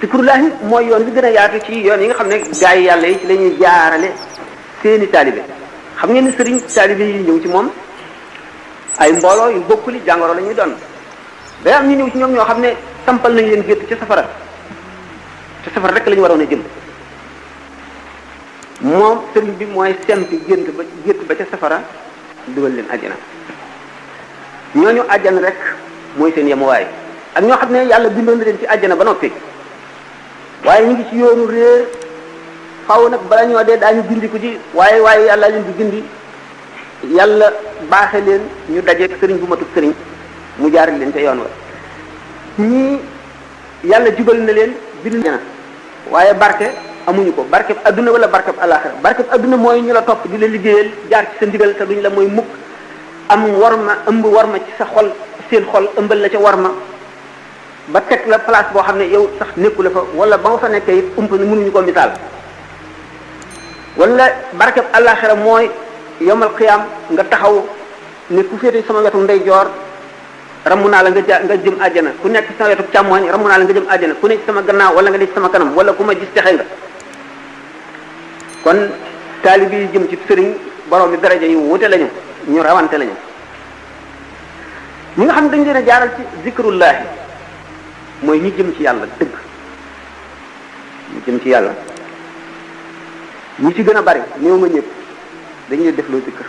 zikrullahi mooy yoon bi gën a yaatu ci yoon yi nga xam ne gaa yi yàlla yi ci la ñuy jaarale seeni taalibe xam ngeen ni sëriñ taalibe yi ñëw ci moom ay mbooloo yu bokkuli jàngoro la ñuy doon day am ñu ñëw ci ñoom ñoo xam ne sampal nañ leen gétt ci safara te safara rek la ñu waroon a jëm moom sëriñ bi mooy sempi gétt ba ca safara dugal leen àjjana ñooñu àjjana rek mooy seen yemuwaay ak ñoo xam ne yàlla bindoon na leen ci àjjana ba noppi waaye ñu ngi ci yoonu réer xaw nag bala ñoo dee daañu gindiku ji waaye yàlla leen di gindi yàlla baaxe leen ñu dajeeg sëriñ bu matub sëriñ mu jaarale leen ca yoon wa ñii yàlla jubal na leen bind na waaye barke amuñu ko barkeb adduna wala barkeb alaxira barkeb adduna mooy ñu la topp di la liggéeyal jaar ci sa ndigal te duñ la mooy mukk am warma ëmb warma ci sa xol seen xol ëmbal la ca warma ba teg la place boo xam ne yow sax nekku la fa wala ba nga fa nekkee it ump na mënuñu ko misaal wala barkeb alaxira mooy yomal xiyaam nga taxaw ne ku féete sama wetu ndeyjoor ramu naa la nga jëm àjjana ku nekk sama wetu càmmooñ ramu naa la nga jëm àjjana ku nekk sama gannaaw wala nga nekk sama kanam wala ku ma gis texe nga kon taalibi yi jëm ci sëriñ borom bi daraja yu wute lañu ñu rawante lañu ñi nga xam ne dañu leen a jaaral ci zikrullahi mooy ñi jëm ci yàlla dëgg ñi jëm ci yàlla ñi ci gën a bari néew ma ñëpp dañuy def loo zikr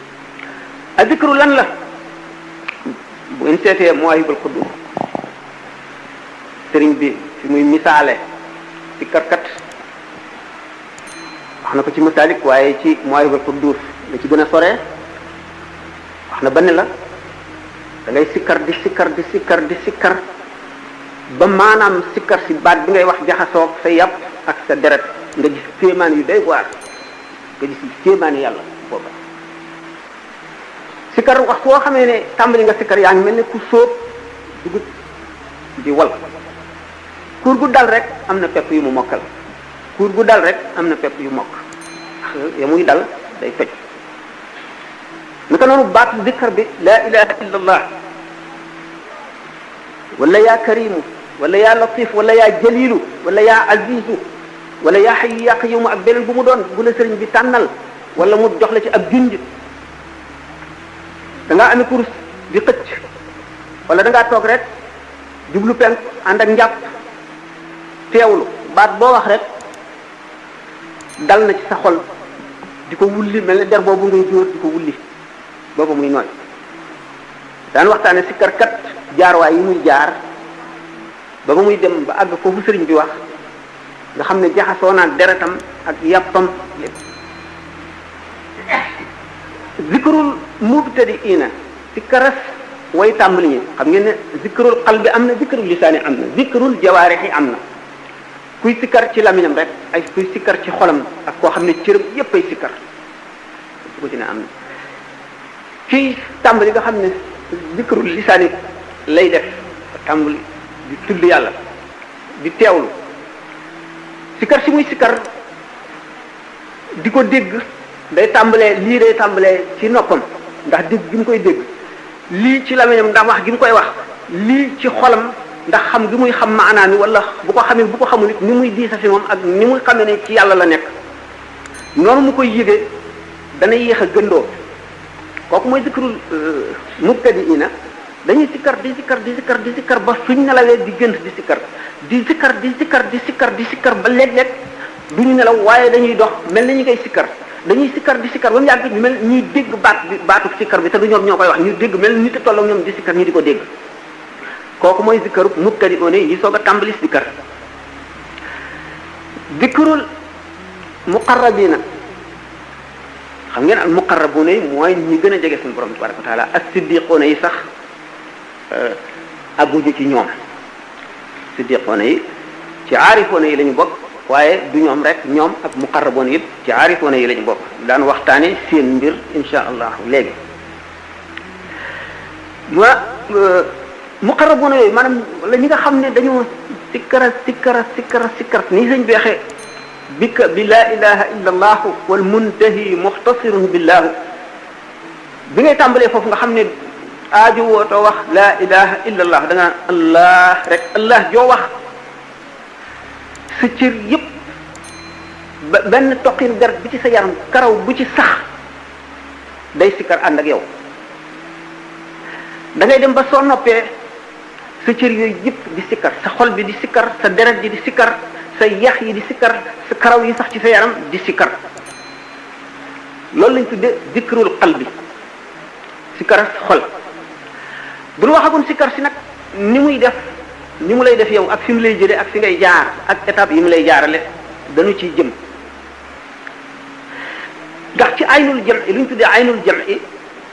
a zikru lan la bu ñu seetee Mawahibul Quddus sëriñ bi fi muy misaale ci karkat wax na ko ci Masaalik waaye ci Mawahibul Quddus la ci gën a soree wax na ba ne la da ngay sikkar di sikkar ba maanaam sikkar si baat bi ngay wax jaxasoog sa yàpp ak sa deret nga gis kéemaan yu doy waar nga gis kéemaani yàlla booba sikkar wax soo xamee ne tàmbali nga sikkar yaa ngi mel ne ku sóob dugub di wal kuur gu dal rek am na pepp yu mu mokkal kuur gu dal rek am na pepp yu mokk ya muy dal day toj naka noonu baatu zikkar bi laa ilaha illa allah wala yaa karimu wala yaa latif wala yaa jalilu wala yaa azizu wala yaa hayyu yaa qayyumu ak beneen bu mu doon bu la sëriñ bi tànnal wala mu jox la ci ab junj da ngaa amee kurus di xëcc wala da ngaa toog rek jublu penk ànd ak njàpp teewlu baat boo wax rek dal na ci sa xol di ko wulli mel ne der boobu ngay jóor di ko wulli boobu muy nooy daan waxtaane sikkarkat jaarwaay yi muy jaar ba muy dem ba àgg foofu sëriñ bi wax nga xam ne jaxasoo naa deretam ak yàppam lépp zikrul mubtadiina sikkaras way tàmbali ñi xam ngeen ne zikrul qalbi am na zikrul lisaani am na zikrul jawaarixi am na kuy sikkar ci lamiñam rek ay kuy sikkar ci xolam ak koo xam ne cëram yépp ay sikkar su ko ci ne am na kii tàmbali nga xam ne zikrul lisaani lay def tàmbali di tudd yàlla di teewlu sikkar si muy sikkar di ko dégg day tàmbalee ci noppam ndax dégg gi mu koy dégg lii ci lamiñam ndax wax gi mu koy wax lii ci xolam ndax xam gi muy xam maanaam mi wala bu ko xamee bu ko xamul it ni muy diisa fi moom ak ni muy xamee ne ci yàlla la nekk noonu mu koy yëgee dana yéex a gëndoo kooku mooy zikrul mubtadiina dañuy sikkar ba suñ nelawee di gënt di sikkar ba léeg-léeg duñu nelaw waaye dañuy dox mel na ñu koy sikkar dañuy sikkar ba mu yàgg ñu mel ñuy dégg baatu sikkar bi te du ñoom ñoo koy wax ñu dégg mel ni te tolloog ñoom di sikkar ñu di ko dégg kooku mooy zikkaru mubtadi'una yi soog a tàmbali sikkar zikrul muqarrabina xam ngeen al muqarrabuna yi mooy ñi gën a jege suñu borom tabaraka wa taala as-siddiquna yi sax aguñu ci ñoom siddiquna yi ci aarifuna yi la ñu bokk waaye du ñoom rek ñoom ak muqarrabuna yëpp ci aarifuna yi la ñu bokk daan waxtaane seen mbir insha allah léegi muqarrabuna yooyu maanaam la ñi nga xam ne dañoo sikkara nii sañ beexee bika bi laa ilaha illa allah wal muntahi muxtasirun billahu bi ngay tàmbalee foofu nga xam ne aaju wootoo wax laa ilaha illa allah da nga allah rek allah joo wax sa cër yépp benn toqin deret bi ci sa yaram karaw bu ci sax day sikkar ànd ak yow da ngay dem ba soo noppee sa cër yooyu yëpp di sikkar sa xol bi di sikkar sa deret ji di sikkar sa yax yi di sikkar sa karaw yi sax ci sa yaram di sikkar loolu lañ tudde zikrul qalbi sikkar xol bu ñu waxagoon sikkar si nag ni muy def ni mu lay def yow ak fi mu lay jëlee ak fi ngay jaar ak étape yi mu lay jaarale dañu ciy jëm ndax ci aynul jam i lu ñu tuddee aynul jam i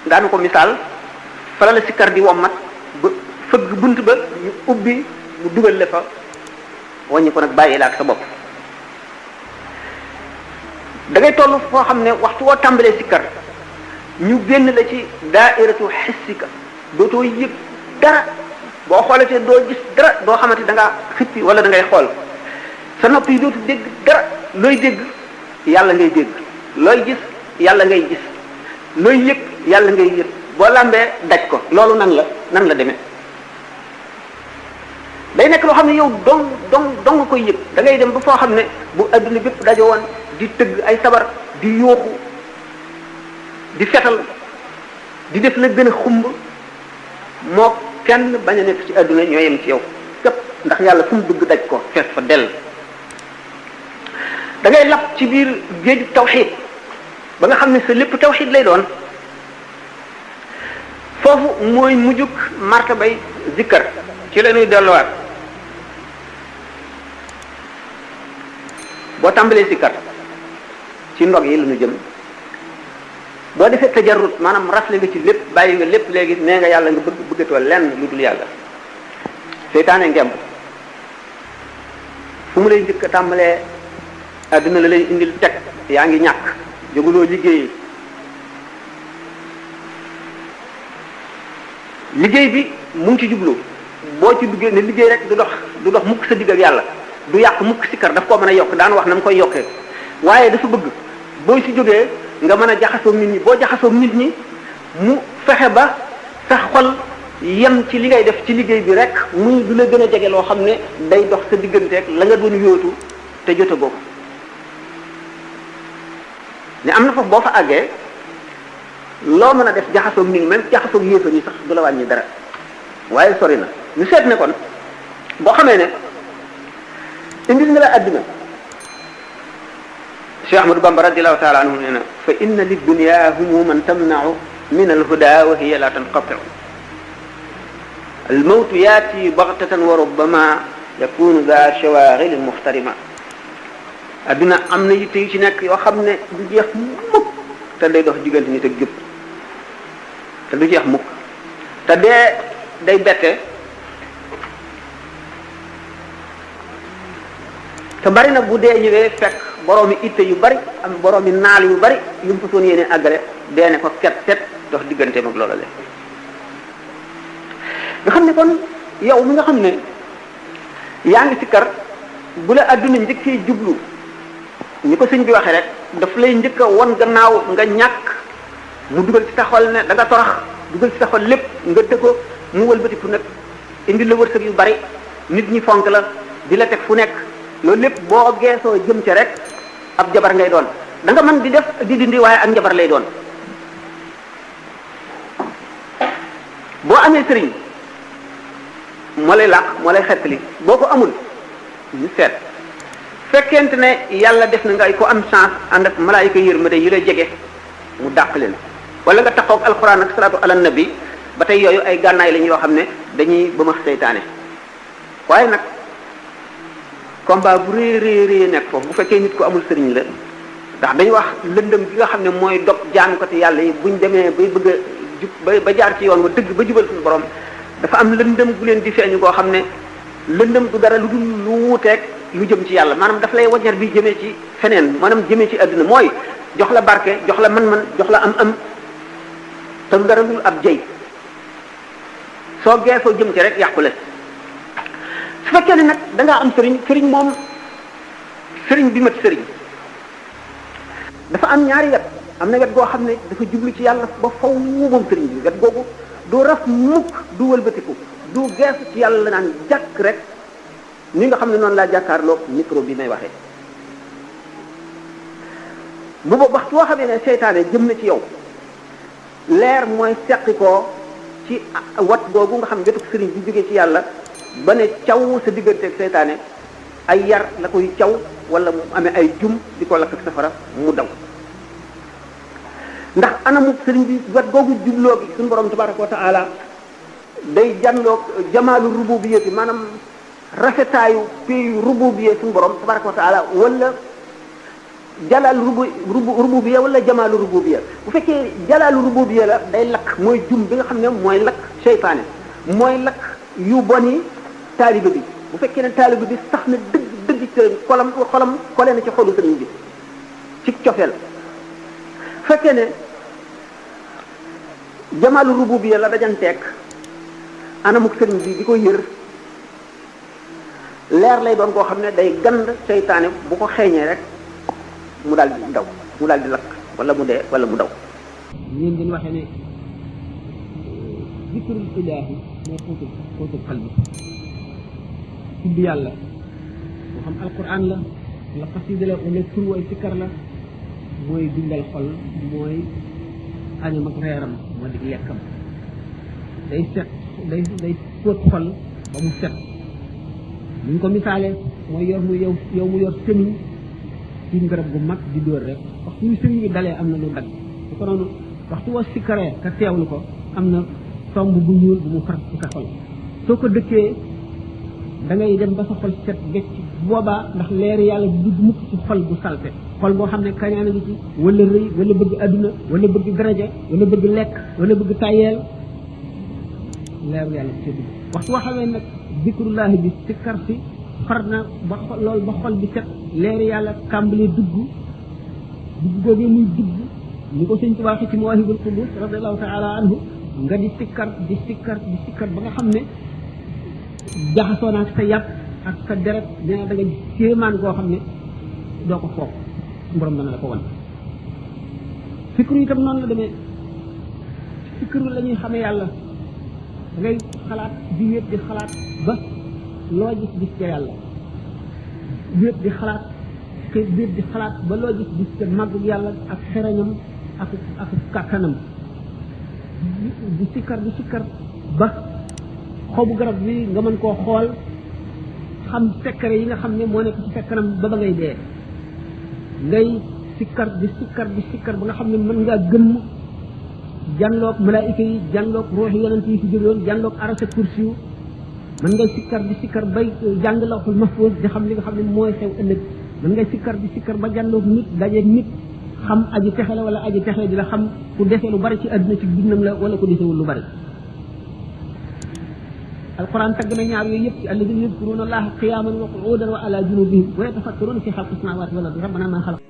daanu ko misaal fala la sikkar di wommat ba fëgg bunt ba ñu ubbi mu dugal la fa wàññi ko nag bàyyi la ak sa bopp da ngay toll foo xam ne waxtu woo tàmbalee sikkar ñu génn la ci daairatu xissika dootoo yëg dara boo xoolatee doo gis dara doo xamante da ngaa xippi wala da ngay xool sa nopp yi dootu dégg dara looy dégg yàlla ngay dégg looy gis yàlla ngay gis looy yëg yàlla ngay yëg boo lambee daj ko loolu nan la demee day nekk loo xam ne yow dong koy yëg da ngay dem ba foo xam ne bu adduna bépp daje woon di tëgg ay sabar di yuuxu di fetal di def la gën a xumb moo kenn bañ a nekk ci adduna ñoo yem ci yow képp ndax yàlla fu mu dugg daj ko fees fa dell da ngay lap ci biir géeju tawxiid ba nga xam ne sa lépp tawxiid lay doon foofu mooy mujjug martabay zikkar ci la ñuy delluwaat boo tàmbalee sikkar ci ndog yi la ñu jëm boo defee tajarrut maanaam rafle nga ci lépp bàyyi nga lépp léegi nee nga yàlla nga bëggatoo lenn lu dul yàlla seytaane ngemb fu mu lay njëkk a tàmbalee adduna la lay indil teg yaa ngi ñàkk jóguloo liggéey bi mu ngi ci jublu boo ci duggee ne liggéey rek du dox mukk sa digg ak yàlla du yàq mukk sikkar daf koo mën a yokk daan wax na mu koy yokkee waaye dafa bëgg boo ci jógee nga mën a jaxasoo nit ñi boo jaxasoo nit ñi mu fexe ba sa xol yem ci li ngay def ci liggéey bi rek muy du la gën a jege loo xam ne day dox sa digganteeg la nga doon yóotu te jote boobu ne am na foofu boo fa àggee loo mën a def jaxasoo nit ñi même jaxasoo yéefa ñi sax du la wàññi dara waaye sori na ñu seet ne kon boo xamee ne indil na la àdduna Cheikh Ahmadou Bamba radiallahu taala anhu nee na fa inna liddunya humuman tamnau min alhuda wa hiya la tanqatiu almawtu yaati baghtatan wa rubbama yakunu da shawaghil muxtarima adduna am na yitte yu ci nekk yoo xam ne du jeex mukk te day dox diggante nit ak jub te du jeex mukk te day bette te bari na bu dee ñëwee fekk boroomi itte yu bari am boroomi naal yu bari yu mu fa soon yéene àggale dee ne ko ket dox digganteem ak loola le nga xam ne kon yow mi nga xam ne yaa ngi sikkar bu la adduna njëkkee jublu ñi ko sëñ bi waxee rek daf lay njëkk a won gannaaw nga ñàkk mu dugal ci taxawal ne da nga torax dugal ci taxawal lépp nga dëggo mu wëlbatiku nag indi la wërsëg yu bari nit ñi fonk la di la teg fu nekk loolu lépp boo geesoo jëm ca rek ab jabar ngay doon da nga mën di def di dindi waaye ak njabar lay doon boo amee sëriñ moo lay làq moo lay xettali boo ko amul ñu seet fekkente ne yàlla def na nga ay ko am chance ànd ak malaayika yërmande yi lay jege mu dàq leen wala nga taxaw ak alxuraan ak salaatu ala nabi ba tey yooyu ay gànnaay lañ yoo xam ne dañuy bëmax seytaane waaye nag combat bu rëy nekk foofu bu fekkee nit ko amul sëriñ la ndax dañu wax lëndëm gi nga xam ne mooy dog jaamukati yàlla yi buñ demee bay bëgg a jub ba jaar ci yoon wa dëgg ba jubal suñu borom dafa am lëndëm gu leen di feeñu koo xam ne lëndëm du dara lu dul lu wuuteeg lu jëm ci yàlla maanaam daf lay waññar bi jëmee ci feneen maanaam jëmee ci àdduna mooy jox la barke jox la man-man jox la am te du dara lu ab jëy soo geesoo jëm ci rek yàqule su fekkee ne nag da ngaa am sëriñ moom sëriñ bi mat sëriñ dafa am ñaari wet am na wet goo xam ne dafa jublu ci yàlla ba faw moom sëriñ bi wet googu du raf mukk du wëlbatiku du geesu ci yàlla naan jàkk rek ni nga xam ne noonu laa jàkkaarloog micro bi may waxee bu ba waxtu woo xamee ne seytaane jëm na ci yow leer mooy seqi koo ci wat googu nga xam ne jotug sëriñ bi jógee ci yàlla ba ne caw sa digganteeg seytaane ay yar la koy caw wala mu amee ay jum di ko lakk ak safara mu daw ndax anamu sëriñ bi wat googu jubloo gi suñu borom tabaraka wa taala day janloog jamaalu rububiyya bi maanaam rafetaayu pays rububiyya suñu borom tabaraka wa taala wala jalal rububiyya wala jamaalu rububiyya bu fekkee jalaalu rububiyya la day lakk mooy jum bi nga xam ne mooy lakk seytaane mooy lakk yu boni taalibe bi bu fekkee ne taalibe bi sax na dëgg ci xolam xole na ci xolu sëriñ bi ci cofeel fekkee ne jamaalu rububiyya la dajanteeg anamuk sëriñ bi di ko yër leer lay doon koo xam ne day gand seytaane bu ko xeeñee rek mu daal di daw mu daal di lakk wala mu dee wala mu daw ñeen dañ waxee ne zikrul ilaahi mooy xóotul xalbi tudd yàlla moo xam alquran la wala xasida la wala tur way sikkar la mooy dundal xol mooy añam ak reeram moo di lekkam day set day fóot xol ba mu set ñu ko misaale mooy yor mu yow mu yor semiñ ci garab gu mag di dóor rek waxtu yu semiñ bi dalee am na lu dagg su ko noonu waxtu woo sikkaree ka teewlu ko am na tomb bu ñuul bu mu far ci sa xol soo ko dëkkee da ngay dem ba sa xol set becc boobaa ndax leeri yàlla du dugg mukk ci xol bu salte xol boo xam ne kañaan a ngi ci wala rëy wala bëgg adduna wala bëgg daraja wala bëgg lekk wala bëgg tayeel leeru yàlla ci dugg waxtu waxawee nag zikrullahi bi sikkar si far na ba loolu ba xol bi set leeri yàlla tàmbalee dugg googee muy dugg ni ko sëñ Tuubaa ci Mawaahibul Quddus radiyallahu taala anhu nga di sikkar ba nga xam ne jaxasoo naa ak sa yàpp ak sa deret dina da nga kéemaan goo xam ne doo ko foog borom dana la ko wan fikru itam noonu la demee fikru la ñuy xamee yàlla da ngay xalaat di wéet di xalaat ba loo gis ca yàlla wéet di xalaat ba loo gis ca màggu yàlla ak xerañam ak kàttanam di sikkar ba xobu garab bi nga mën koo xool xam secret yi nga xam ne moo nekk ci sa kanam ba ngay dee ngay sikkar ba nga xam ne mën ngaa gëmm jànloog malaayika yi jànloog ruuxi yonent yi fi jógoon jànloog arasa kursi yu mën ngay sikkar bay jàng lawhul mahfuz di xam li nga xam ne mooy xew ëllëg mën ngay sikkar ba jànloog nit dajeeg nit xam aji texe la wala aji texe di la xam ku dese lu bari ci àdduna ci dundam la wala ku desewul lu bari alquran tagg na ñaar yooyu yëpp ci alladina yadkuruna allaha qiyaman wa qu'udan wa ala junubihim wa yatafakkaruna fi xalqi samawati wal ardi rabbana ma xalaq